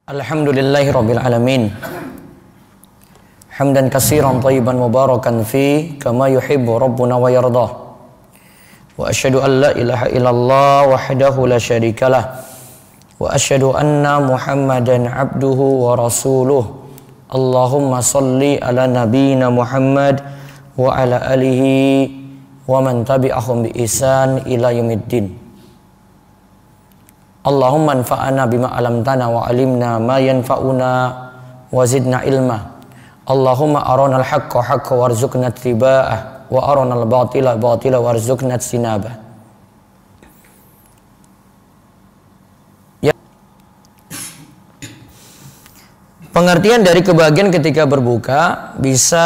Alhamdulillahirabbil alamin. Hamdan katsiran thayyiban mubarakan fi kama yuhibbu rabbuna wa yardah. Wa asyhadu an la ilaha illallah wahdahu la syarikalah. Wa asyhadu anna Muhammadan abduhu wa rasuluh. Allahumma salli ala nabiyyina Muhammad wa ala alihi wa man tabi'ahum bi ihsan ila yaumiddin. Allahumma anfa'na bima 'allamtana wa 'allimna ma yanfa'una wa zidna ilma. Allahumma aronal haqqa haqqa warzuqna ittiba'ah wa aronal batila batila warzuqna ijtinabah. Ya. Pengertian dari kebahagiaan ketika berbuka, bisa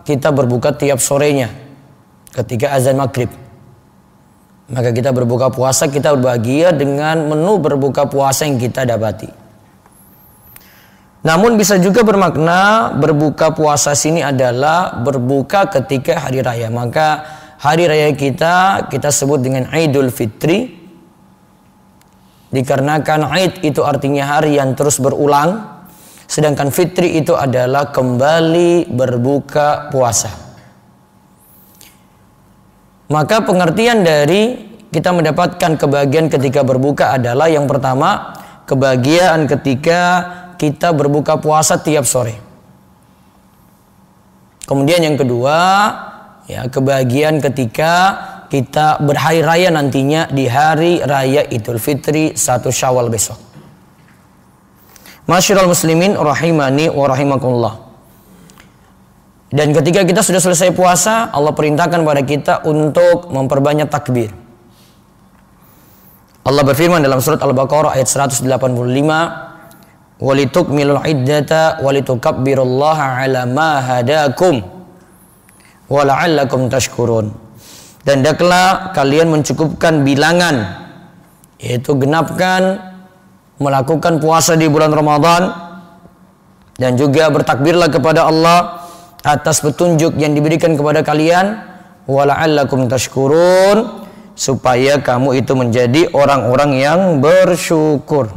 kita berbuka tiap sorenya ketika azan maghrib. Maka kita berbuka puasa, kita berbahagia dengan menu berbuka puasa yang kita dapati. Namun bisa juga bermakna berbuka puasa sini adalah berbuka ketika hari raya. Maka hari raya kita sebut dengan Idul Fitri. Dikarenakan Id itu artinya hari yang terus berulang. Sedangkan Fitri itu adalah kembali berbuka puasa. Maka pengertian dari kita mendapatkan kebahagiaan ketika berbuka adalah yang pertama, kebahagiaan ketika kita berbuka puasa tiap sore. Kemudian yang kedua, ya, kebahagiaan ketika kita berhari raya nantinya di hari raya Idul Fitri 1 Syawal besok. Masyiral muslimin rahimani wa rahimakumullah. Dan ketika kita sudah selesai puasa, Allah perintahkan pada kita untuk memperbanyak takbir. Allah berfirman dalam surat Al-Baqarah ayat 185, "Walitukmilul iddata walitukabbirullaha 'ala ma hadakum wa la'allakum tashkurun." Dan hendaklah kalian mencukupkan bilangan, yaitu genapkan melakukan puasa di bulan Ramadan, dan juga bertakbirlah kepada Allah atas petunjuk yang diberikan kepada kalian, wala'allakum tashkurun, supaya kamu itu menjadi orang-orang yang bersyukur.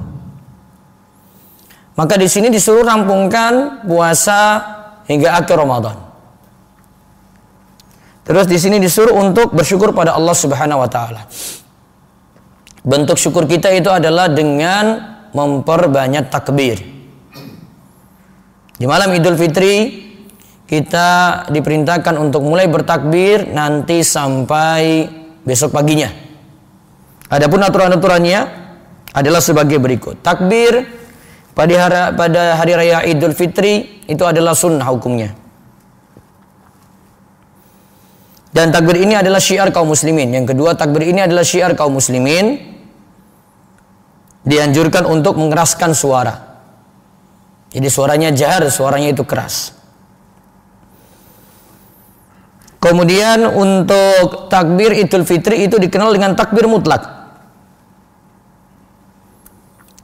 Maka di sini disuruh rampungkan puasa hingga akhir Ramadan. Terus di sini disuruh untuk bersyukur pada Allah Subhanahu wa taala. Bentuk syukur kita itu adalah dengan memperbanyak takbir. Di malam Idul Fitri kita diperintahkan untuk mulai bertakbir nanti sampai besok paginya. Adapun aturan-aturannya adalah sebagai berikut. Takbir pada hari raya Idul Fitri itu adalah sunnah hukumnya. Dan takbir ini adalah syiar kaum muslimin. Yang kedua, takbir ini adalah syiar kaum muslimin. Dianjurkan untuk mengeraskan suara. Jadi suaranya jahar, suaranya itu keras. Kemudian untuk takbir Idul Fitri itu dikenal dengan takbir mutlak.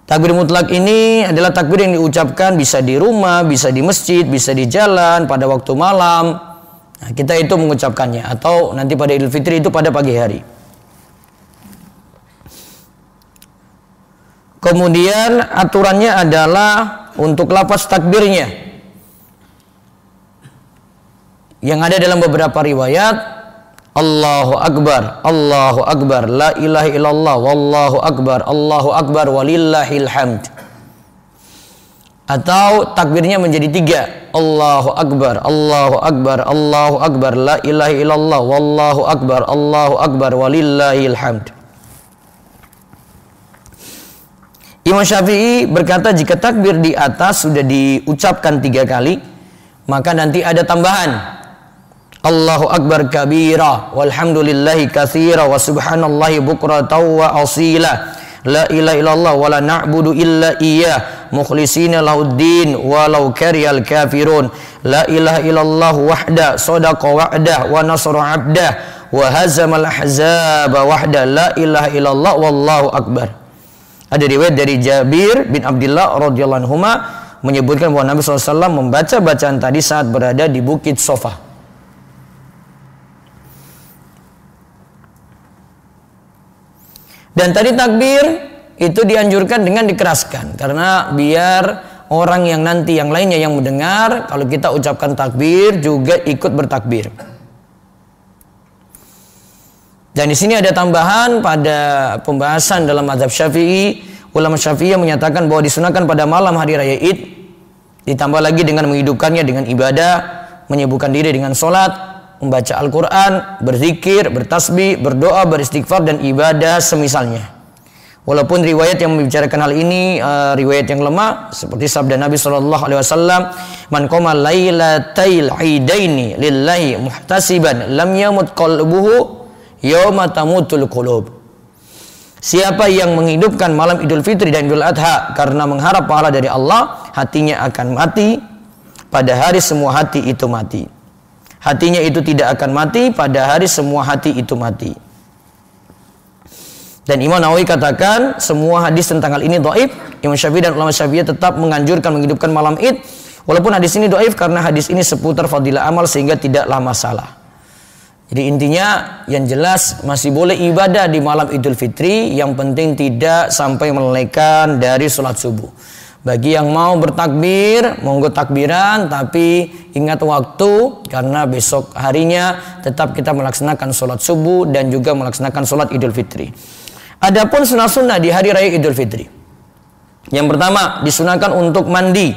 Takbir mutlak ini adalah takbir yang diucapkan bisa di rumah, bisa di masjid, bisa di jalan, pada waktu malam. Nah, kita itu mengucapkannya. Atau nanti pada Idul Fitri itu pada pagi hari. Kemudian aturannya adalah untuk lafaz takbirnya. Yang ada dalam beberapa riwayat, Allahu Akbar, Allahu Akbar, la ilaha illallah, wallahu akbar walillahil hamd. Atau takbirnya menjadi 3, Allahu Akbar, Allahu Akbar, Allahu Akbar, la ilaha illallah, wallahu akbar walillahil hamd. Imam Syafi'i berkata jika takbir di atas sudah diucapkan 3 kali, maka nanti ada tambahan. Allahu Akbar kabira walhamdulillahi katsira wa subhanallahi bukratan wa asila la ilaha illallah wa la na'budu illa iyyah mukhlishina lahuddin walau karihal kafirun la ilaha illallah wahda sadaqa wa'dah wa nasara 'abdah wa hazamal ahzaba wahda la ilaha illallah wallahu akbar. Ada riwayat dari Jabir bin Abdullah radhiyallahu anhuma menyebutkan bahwa Nabi SAW membaca bacaan tadi saat berada di Bukit Sofa. Dan tadi takbir itu dianjurkan dengan dikeraskan, karena biar orang yang nanti yang lainnya yang mendengar kalau kita ucapkan takbir juga ikut bertakbir. Dan di sini ada tambahan pada pembahasan dalam mazhab Syafi'i. Ulama Syafi'i menyatakan bahwa disunahkan pada malam hari raya Id, ditambah lagi dengan menghidupkannya dengan ibadah, menyibukkan diri dengan sholat, membaca Al-Quran, berzikir, bertasbih, berdoa, beristighfar, dan ibadah semisalnya. Walaupun riwayat yang membicarakan hal ini riwayat yang lemah, seperti sabda Nabi SAW, "Man qama lailatal idaini lillahi muhtasiban lam yamut qalbuhu yawma tamutul qulub." Siapa yang menghidupkan malam Idul Fitri dan Idul Adha karena mengharap pahala dari Allah, hatinya akan mati pada hari semua hati itu mati. Hatinya itu tidak akan mati pada hari semua hati itu mati. Dan Imam Nawawi katakan semua hadis tentang hal ini dhaif. Imam Syafi'i dan ulama Syafi'i tetap menganjurkan menghidupkan malam Id, walaupun hadis ini dhaif karena hadis ini seputar fadilah amal sehingga tidaklah masalah. Jadi intinya yang jelas masih boleh ibadah di malam Idul Fitri, yang penting tidak sampai melelehkan dari sholat subuh. Bagi yang mau bertakbir, monggo takbiran, tapi ingat waktu, karena besok harinya tetap kita melaksanakan sholat subuh dan juga melaksanakan sholat Idul Fitri. Adapun sunnah-sunnah di hari raya Idul Fitri. Yang pertama, disunahkan untuk mandi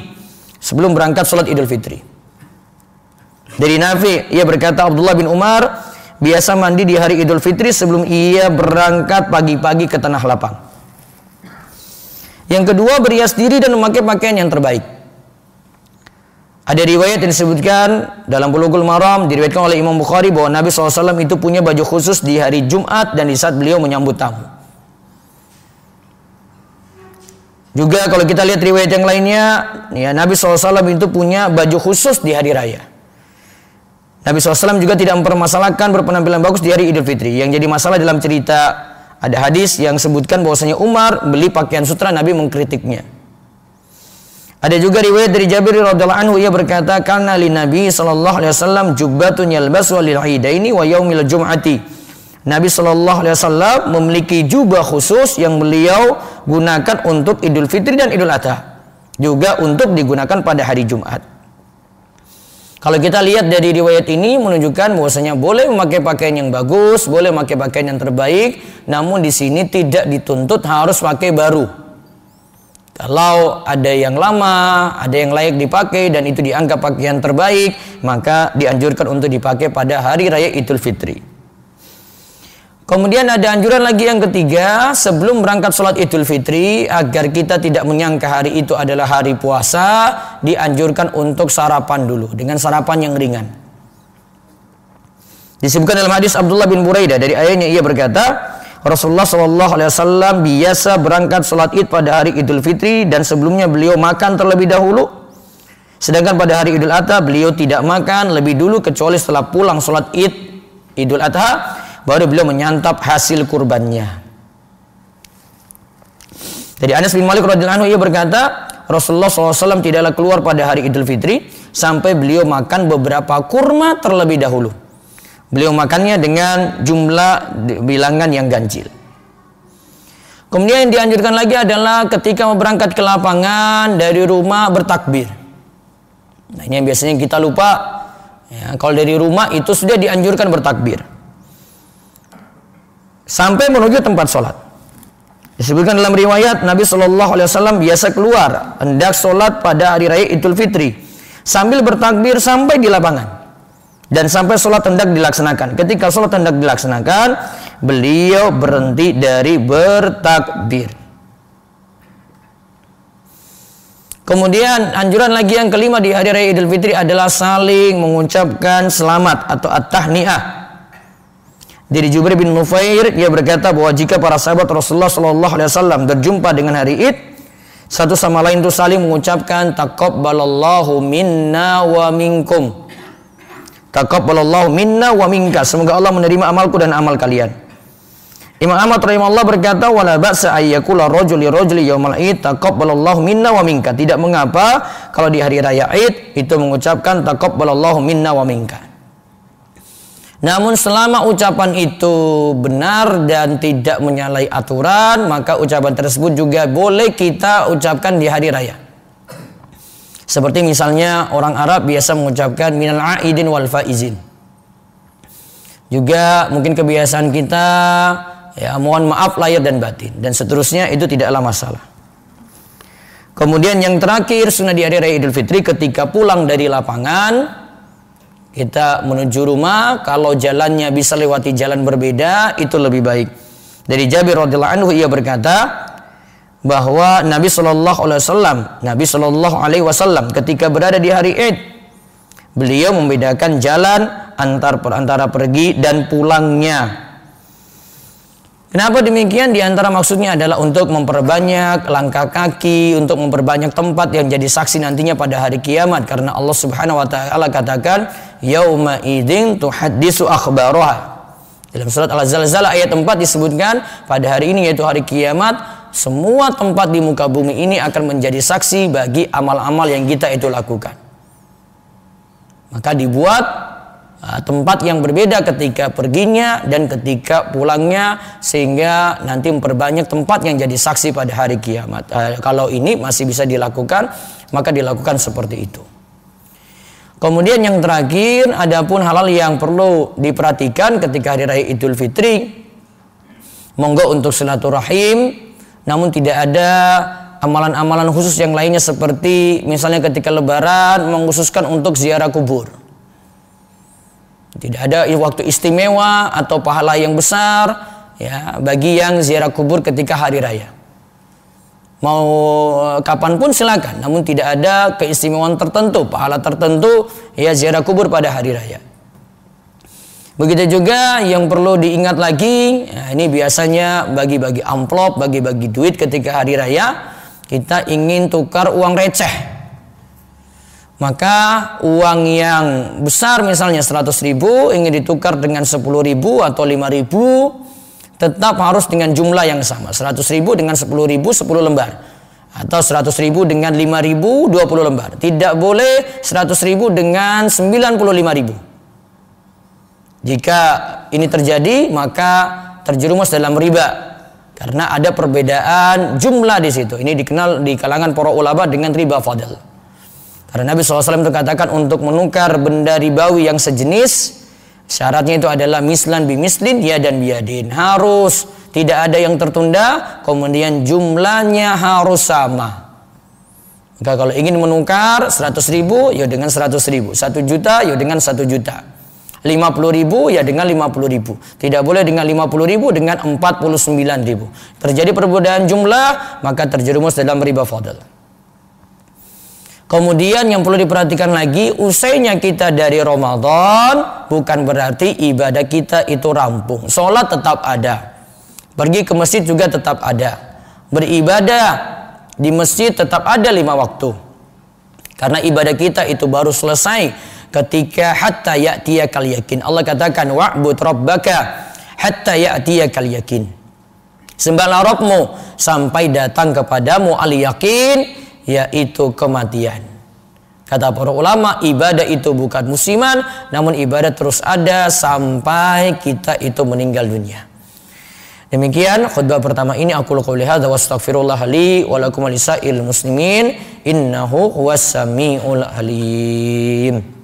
sebelum berangkat sholat Idul Fitri. Dari Nafi, ia berkata, Abdullah bin Umar biasa mandi di hari Idul Fitri sebelum ia berangkat pagi-pagi ke tanah lapang. Yang kedua, berias diri dan memakai pakaian yang terbaik. Ada riwayat yang disebutkan dalam Bulughul Maram, diriwayatkan oleh Imam Bukhari bahwa Nabi SAW itu punya baju khusus di hari Jumat dan di saat beliau menyambut tamu. Juga kalau kita lihat riwayat yang lainnya, ya, Nabi SAW itu punya baju khusus di hari raya. Nabi SAW juga tidak mempermasalahkan berpenampilan bagus di hari Idul Fitri. Yang jadi masalah dalam cerita, ada hadis yang sebutkan bahwasanya Umar beli pakaian sutra, Nabi mengkritiknya. Ada juga riwayat dari Jabir radhiyallahu anhu, ia berkata, "Kana li Nabi sallallahu alaihi wasallam jubbatun yalbasu lil idaini wa yaumil jum'ati." Nabi sallallahu alaihi wasallam memiliki jubah khusus yang beliau gunakan untuk Idul Fitri dan Idul Adha, juga untuk digunakan pada hari Jumat. Kalau kita lihat dari riwayat ini menunjukkan bahwasanya boleh memakai pakaian yang bagus, boleh memakai pakaian yang terbaik, namun di sini tidak dituntut harus pakai baru. Kalau ada yang lama, ada yang layak dipakai dan itu dianggap pakaian terbaik, maka dianjurkan untuk dipakai pada hari raya Idul Fitri. Kemudian ada anjuran lagi yang ketiga, sebelum berangkat sholat Idul Fitri, agar kita tidak menyangka hari itu adalah hari puasa, dianjurkan untuk sarapan dulu dengan sarapan yang ringan. Disebutkan dalam hadis Abdullah bin Buraidah, dari ayahnya ia berkata, Rasulullah SAW biasa berangkat sholat Id pada hari Idul Fitri dan sebelumnya beliau makan terlebih dahulu. Sedangkan pada hari Idul Adha beliau tidak makan lebih dulu kecuali setelah pulang sholat Id Idul Adha, baru beliau menyantap hasil kurbannya. Dari Anas bin Malik radhiyallahu anhu ia berkata, Rasulullah SAW tidaklah keluar pada hari Idul Fitri sampai beliau makan beberapa kurma terlebih dahulu. Beliau makannya dengan jumlah bilangan yang ganjil. Kemudian yang dianjurkan lagi adalah ketika mau berangkat ke lapangan dari rumah bertakbir. Nah, ini yang biasanya kita lupa. Ya, kalau dari rumah itu sudah dianjurkan bertakbir sampai menuju tempat sholat. Disebutkan dalam riwayat Nabi SAW biasa keluar hendak sholat pada hari raya Idul Fitri sambil bertakbir sampai di lapangan dan sampai sholat hendak dilaksanakan. Ketika sholat hendak dilaksanakan, beliau berhenti dari bertakbir. Kemudian anjuran lagi yang kelima di hari raya Idul Fitri adalah saling mengucapkan selamat atau at-tahniah. Dari Jubair bin Nufair, ia berkata bahwa jika para sahabat Rasulullah SAW berjumpa dengan hari Id, satu sama lain itu saling mengucapkan taqabbalallahu minna wa minkum. Taqabbalallahu minna wa minka. Semoga Allah menerima amalku dan amal kalian. Imam Ahmad rahimahullah berkata, wala ba'sa ayyakula rajuli rajuli yaumal Id taqabbalallahu minna wa minka. Tidak mengapa kalau di hari raya Id itu mengucapkan taqabbalallahu minna wa minka. Namun selama ucapan itu benar dan tidak menyalahi aturan, maka ucapan tersebut juga boleh kita ucapkan di hari raya. Seperti misalnya orang Arab biasa mengucapkan minal aidin wal faizin. Juga mungkin kebiasaan kita, ya mohon maaf lahir dan batin dan seterusnya, itu tidaklah masalah. Kemudian yang terakhir, sunnah di hari raya Idul Fitri ketika pulang dari lapangan, kita menuju rumah, kalau jalannya bisa lewati jalan berbeda, itu lebih baik. Dari Jabir radhiyallahu anhu, ia berkata bahwa Nabi Shallallahu Alaihi Wasallam ketika berada di hari Id, beliau membedakan jalan antara pergi dan pulangnya. Kenapa demikian? Di antara maksudnya adalah untuk memperbanyak langkah kaki, untuk memperbanyak tempat yang jadi saksi nantinya pada hari kiamat. Karena Allah Subhanahu wa taala katakan, yauma idzin tuhaddisu akhbaraha. Dalam surat Al-Zalzalah ayat 4 disebutkan, pada hari ini yaitu hari kiamat, semua tempat di muka bumi ini akan menjadi saksi bagi amal-amal yang kita itu lakukan. Maka dibuat tempat yang berbeda ketika perginya dan ketika pulangnya, sehingga nanti memperbanyak tempat yang jadi saksi pada hari kiamat. Kalau ini masih bisa dilakukan, maka dilakukan seperti itu. Kemudian yang terakhir, adapun hal-hal yang perlu diperhatikan ketika hari raya Idul Fitri, monggo untuk silaturahim, namun tidak ada amalan-amalan khusus yang lainnya seperti misalnya ketika lebaran mengkhususkan untuk ziarah kubur. Tidak ada waktu istimewa atau pahala yang besar ya bagi yang ziarah kubur ketika hari raya. Mau kapanpun silakan, namun tidak ada keistimewaan tertentu, pahala tertentu ya ziarah kubur pada hari raya. Begitu juga yang perlu diingat lagi, ya, ini biasanya bagi-bagi amplop, bagi-bagi duit ketika hari raya, kita ingin tukar uang receh. Maka uang yang besar misalnya 100.000 ingin ditukar dengan 10.000 atau 5.000, tetap harus dengan jumlah yang sama. 100.000 dengan 10.000 10 lembar, atau 100.000 dengan 5.000 20 lembar. Tidak boleh 100.000 dengan 95.000. Jika ini terjadi, maka terjerumus dalam riba, karena ada perbedaan jumlah di situ. Ini dikenal di kalangan para ulama dengan riba fadl. Karena Nabi SAW itu katakan untuk menukar benda ribawi yang sejenis, syaratnya itu adalah mislan bimislin, ya dan biyadin. Harus tidak ada yang tertunda, kemudian jumlahnya harus sama. Maka kalau ingin menukar 100.000 ya dengan 100.000, 1 juta ya dengan 1 juta, 50.000 ya dengan 50.000. Tidak boleh dengan 50.000 dengan 49.000. Terjadi perbedaan jumlah, maka terjerumus dalam riba fadl. Kemudian yang perlu diperhatikan lagi, usainya kita dari Ramadan bukan berarti ibadah kita itu rampung. Sholat tetap ada, pergi ke masjid juga tetap ada, beribadah di masjid tetap ada 5 waktu. Karena ibadah kita itu baru selesai ketika hatta ya'tiyakal yakin. Allah katakan wa'bud rabbaka hatta ya'tiyakal yakin. Sembahlah Rabbmu sampai datang kepadamu al-yakin, yaitu kematian. Kata para ulama, ibadah itu bukan musiman, namun ibadah terus ada sampai kita itu meninggal dunia. Demikian khutbah pertama ini, aku qouli hadza wa astaghfirullah li wa lakum wa lisa'il muslimin innahu huwas samiul alim.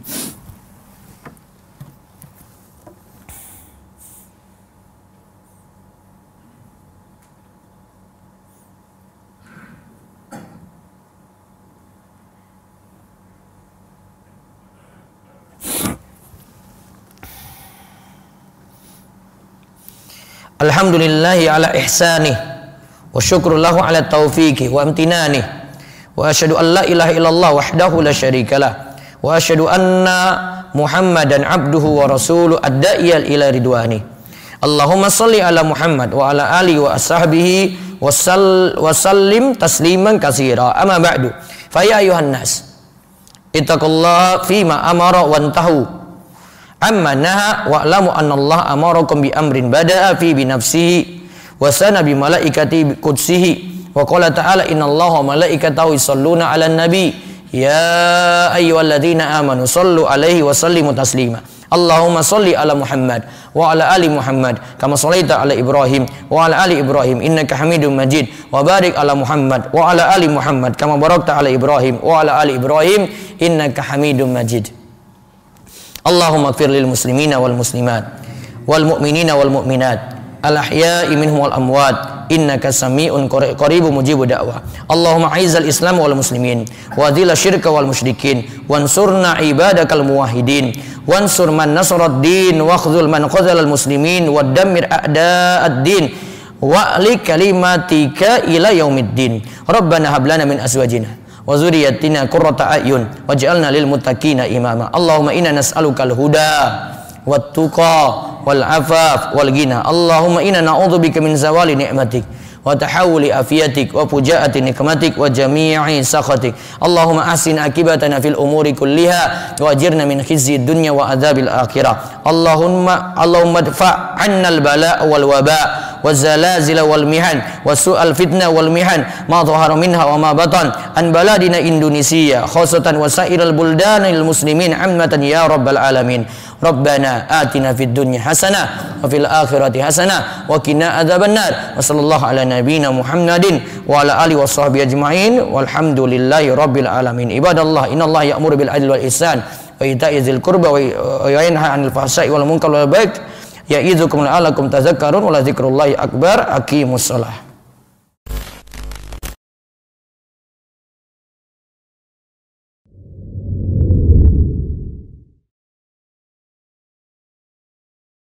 Alhamdulillahi ala ihsanih wa syukrullahu ala taufiqi wa amtinani wa asyhadu an la ilaha illallah wahdahu la syarikalah wa asyhadu anna Muhammadan abduhu wa rasuluhu ad-da'iyal ila ridwani. Allahumma salli ala Muhammad wa ala alihi wa ashabihi wa sallim tasliman katsira. Amma ba'du. Fa ya ayuhan nas ittaqullaha fima amara wa antahu amma naha wa'lamu anna Allah amarakum bi amrin bada'a fi bi nafsihi wa sana bi malaikati bi qudsihi wa qala ta'ala innallaha wa malaikatahu yusholluna 'alan nabi ya ayyuhalladzina amanu shallu 'alaihi wa sallimu taslima. Allahumma sholli ala Muhammad wa ala ali Muhammad kama shallaita ala Ibrahim wa ala ali Ibrahim innaka Hamidum Majid wa barik ala Muhammad wa ala ali Muhammad kama barakta ala Ibrahim wa ala ali Ibrahim innaka Hamidum Majid. Allahumma ighfir lil muslimina wal muslimat wal mu'minina wal mu'minat al ahya'i minhum wal amwat innaka sami'un qaribun mujibud da'wah. Allahumma a'izzal islam wal muslimin wa dhil syirka wal musyrikin wansurna ibadakal muwahhidin wansur man nasarad din wa khudhul man khazalal muslimin wa dammir a'da'ad din wa li kalimatika ila yaumiddin. Rabbana hab lana min azwajina wa dzurriyyatina qurrata a'yun waj'alna lil muttaqina imama. Allahumma inna nas'alukal huda wat tuqa wal afaf wal ghina. Allahumma inna na'udzubika min zawali ni'matik wa tahawuli afiyatik wa fujaati nikmatik wa jami'i sakhatik. Allahumma ahsin akibatana fil umuri kulliha wa ajirna min khizyi dunya wa adzabil akhirah. Allahumma dfa' 'anna al bala' wal waba' wa zalazil wal mihan wa su'al fitnah wal mihan ma dhahara minha wa ma batan an baladina Indonesia khassatan wa sairil buldanil muslimin ammatan ya rabbal alamin. Rabbana atina fid dunya hasanah wa fil akhirati hasanah wa qina adzabannar. Wa sallallahu ala nabiyyina Muhammadin wa ala alihi washabbihi ajmain walhamdulillahi rabbil alamin. Ibadallah, innallaha ya'muru bil adli wal ihsan wa ita'i dzil qurba wa yanha 'anil fahsya'i wal munkari wal baghi ya'idzukum la'allakum tadhakkarun wa la dzikrullahi akbar. Aqimussalah.